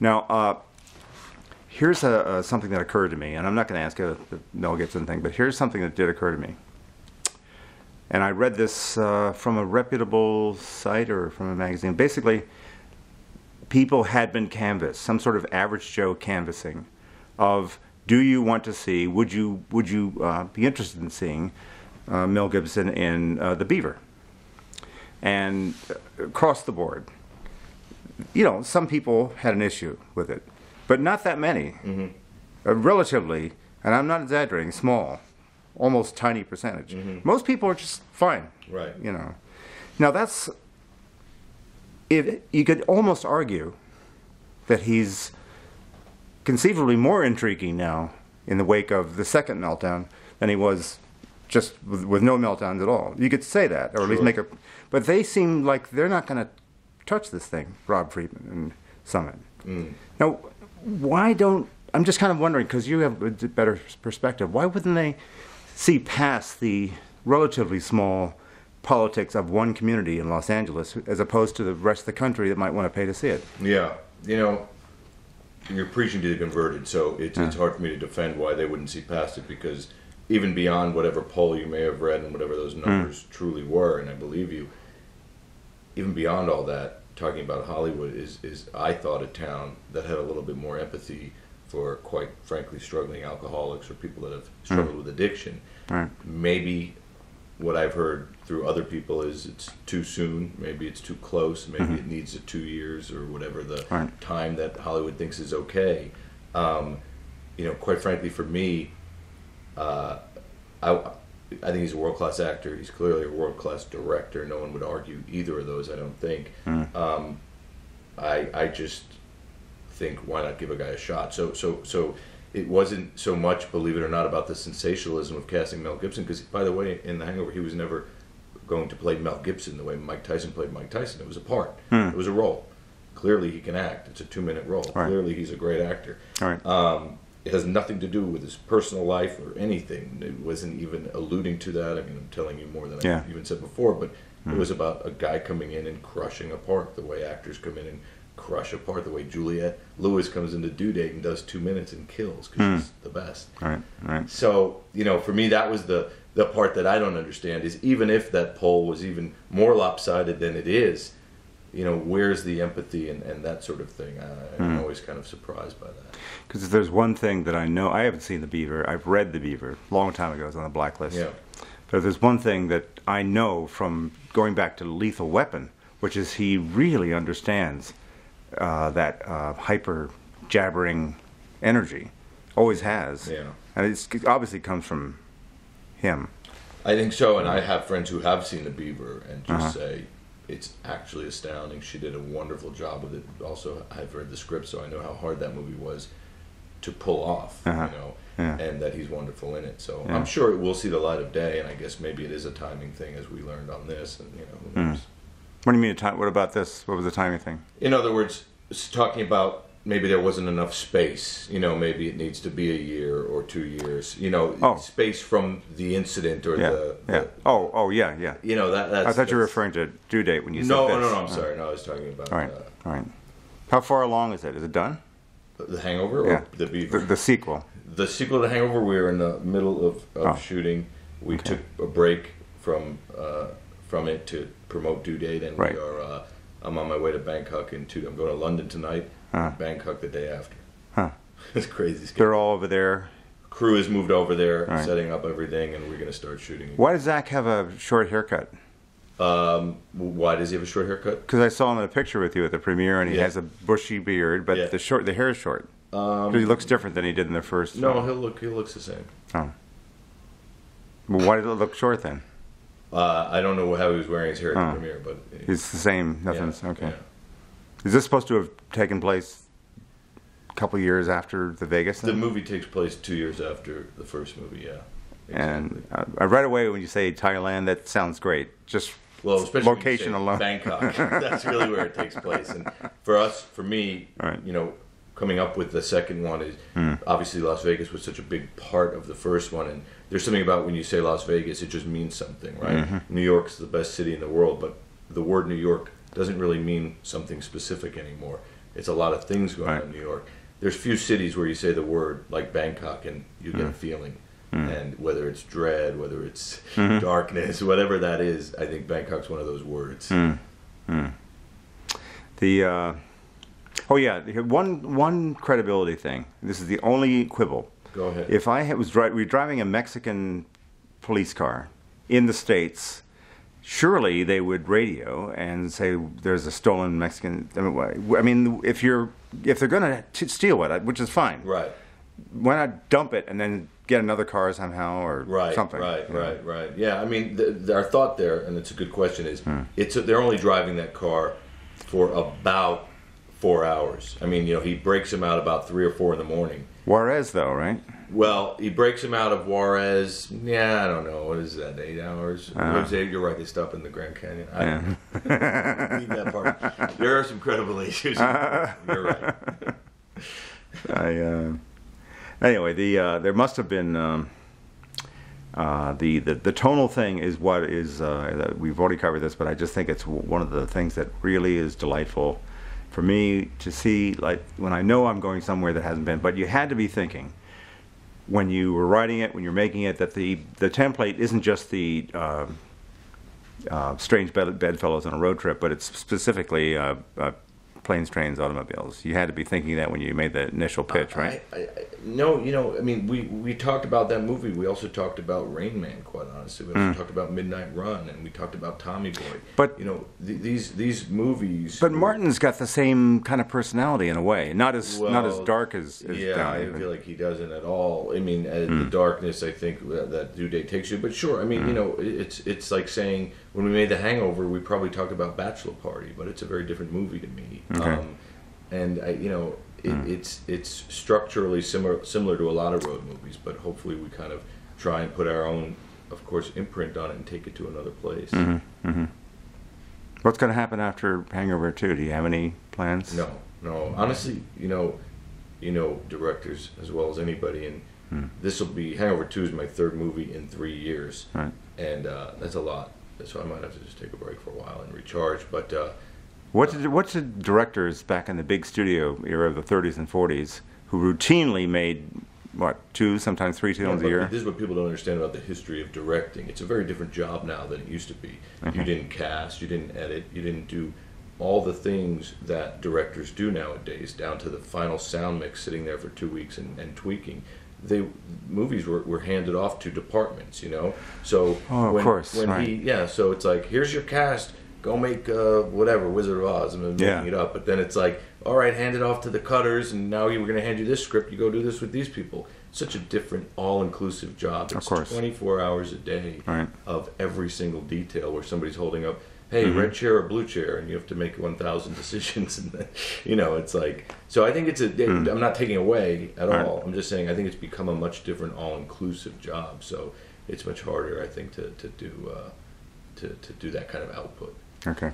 Now, here's something that occurred to me, and I'm not going to ask you the Mel Gibson thing, but here's something that did occur to me. And I read this from a reputable site or from a magazine. Basically, people had been canvassed, some sort of average Joe canvassing of, do you want to see, would you be interested in seeing Mel Gibson in The Beaver? And across the board, you know, some people had an issue with it, but not that many. Mm-hmm. Relatively, and I'm not exaggerating, small, almost tiny percentage. Mm-hmm. Most people are just fine. Right. You know. Now that's, if you could almost argue that he's conceivably more intriguing now in the wake of the second meltdown than he was just with no meltdowns at all. You could say that, or at least make a. But they seem like they're not going to touch this thing, Rob Friedman and Summit. Mm. Now, why don't, I'm just kind of wondering, because you have a better perspective, why wouldn't they see past the relatively small politics of one community in Los Angeles as opposed to the rest of the country that might want to pay to see it? Yeah, you know, you're preaching to the converted, so it's hard for me to defend why they wouldn't see past it, because even beyond whatever poll you may have read and whatever those numbers truly were, and I believe you, even beyond all that, talking about Hollywood is I thought a town that had a little bit more empathy for, quite frankly, struggling alcoholics or people that have struggled with addiction. Right. Maybe what I've heard through other people is it's too soon, maybe it's too close, maybe it needs 2 years or whatever the time that Hollywood thinks is okay. You know, quite frankly, for me, I think he's a world-class actor. He's clearly a world-class director. No one would argue either of those, I don't think. I just think, why not give a guy a shot? So it wasn't so much, believe it or not, about the sensationalism of casting Mel Gibson, because, by the way, in The Hangover, he was never going to play Mel Gibson the way Mike Tyson played Mike Tyson. It was a part. It was a role. Clearly he can act. It's a 2-minute role. Clearly he's a great actor. It has nothing to do with his personal life or anything. It wasn't even alluding to that. I mean, I'm telling you more than I even said before, but it was about a guy coming in and crushing a part, the way actors come in and crush a part, the way Juliette Lewis comes into Due Date and does 2 minutes and kills because she's the best. Right. So, you know, for me, that was the part that I don't understand, is even if that poll was even more lopsided than it is, you know, where's the empathy and that sort of thing? I'm always kind of surprised by that. Because if there's one thing that I know, I haven't seen The Beaver. I've read The Beaver a long time ago. It was on the blacklist. Yeah. But if there's one thing that I know from going back to Lethal Weapon, which is he really understands that hyper jabbering energy, always has. Yeah. And it obviously comes from him. I think so, and I have friends who have seen The Beaver and just say it's actually astounding. She did a wonderful job with it. Also, I've read the script, so I know how hard that movie was to pull off, you know, and that he's wonderful in it. So I'm sure it will see the light of day, and I guess maybe it is a timing thing, as we learned on this, and, you know, who knows. What do you mean, what about this? What was the timing thing? In other words, it's talking about maybe there wasn't enough space. You know, maybe it needs to be a year or 2 years. You know, space from the incident or the yeah. You know, that's. I thought you were referring to Due Date when you said this. No, I'm sorry. No, I was talking about. All right. How far along is it? Is it done? The Hangover or The Beaver? The sequel. The sequel to The Hangover, we were in the middle of shooting. We took a break from it to promote Due Date, and we are. I'm on my way to Bangkok I'm going to London tonight. Bangkok the day after. It's crazy. They're all over there. Crew has moved over there, setting up everything, and we're going to start shooting. Why does Zach have a short haircut? Why does he have a short haircut? Because I saw him in a picture with you at the premiere, and he has a bushy beard, but the hair is short. He looks different than he did in the first. No, he looks the same. Oh. Well, why did it look short then? I don't know how he was wearing his hair at the premiere, but it's the same. Nothing's okay. Yeah. Is this supposed to have taken place a couple years after the Vegas thing? The movie takes place 2 years after the first movie. Yeah. Exactly. And right away when you say Thailand, that sounds great. Just especially location alone. Bangkok. That's really where it takes place. And for me, you know, coming up with the second one is obviously Las Vegas was such a big part of the first one, and there's something about when you say Las Vegas, it just means something, right? New York's the best city in the world, but the word New York doesn't really mean something specific anymore. It's a lot of things going Right. on in New York. There's few cities where you say the word like Bangkok and you get a feeling. And whether it's dread, whether it's darkness, whatever that is, I think Bangkok's one of those words. The oh yeah, one credibility thing. This is the only quibble. Go ahead. If I was we were driving a Mexican police car in the States, surely they would radio and say there's a stolen Mexican. I mean, if they're going to steal it, which is fine. Right. Why not dump it and then get another car somehow or something? Right. Yeah, I mean, our thought there, and it's a good question, is they're only driving that car for about 4 hours. I mean, he breaks him out about 3 or 4 in the morning. Juarez, though, right? Well, he breaks him out of Juarez. Yeah, I don't know. What is that? 8 hours? You're right. They stop in the Grand Canyon. I need that part. There are some credible issues. You're right. Anyway, there must have been the tonal thing is what is we've already covered this, but I just think it's one of the things that really is delightful for me to see, like when I know I'm going somewhere that hasn't been. But you had to be thinking when you were writing it, when you're making it, that the template isn't just the strange bedfellows on a road trip, but it's specifically planes, trains, automobiles. You had to be thinking that when you made the initial pitch, right? No, I mean, we talked about that movie. We also talked about Rain Man, quite honestly. We also talked about Midnight Run, and we talked about Tommy Boy. But these movies. But Martin's got the same kind of personality in a way, not as dark as yeah, Downey. I feel like he doesn't at all. I mean, the darkness, I think that Due Date takes you. But sure, I mean, it's like saying when we made The Hangover, we probably talked about Bachelor Party, but it's a very different movie to me. Okay. And it's structurally similar to a lot of road movies, but hopefully we kind of try and put our own, of course, imprint on it and take it to another place. What's going to happen after Hangover 2? Do you have any plans? No. Honestly, directors as well as anybody, and this will be Hangover 2 is my third movie in 3 years, right. And that's a lot. So I might have to just take a break for a while and recharge. But What did directors back in the big studio era of the 30s and 40s, who routinely made, 2, sometimes 3 films a year? This is what people don't understand about the history of directing. It's a very different job now than it used to be. Okay. You didn't cast, you didn't edit, you didn't do all the things that directors do nowadays, down to the final sound mix, sitting there for 2 weeks and tweaking. Movies were handed off to departments, So of course, right. So it's like, here's your cast. Go make whatever, Wizard of Oz. I'm making it up. But then it's like, all right, hand it off to the cutters, and now we're going to hand you this script. You go do this with these people. Such a different, all-inclusive job. It's 24 hours a day of every single detail where somebody's holding up, hey, red chair or blue chair, and you have to make 1,000 decisions. And then, it's like, so I think I'm not taking away at all. I'm just saying I think it's become a much different, all-inclusive job. So it's much harder, I think, to do that kind of output. Okay.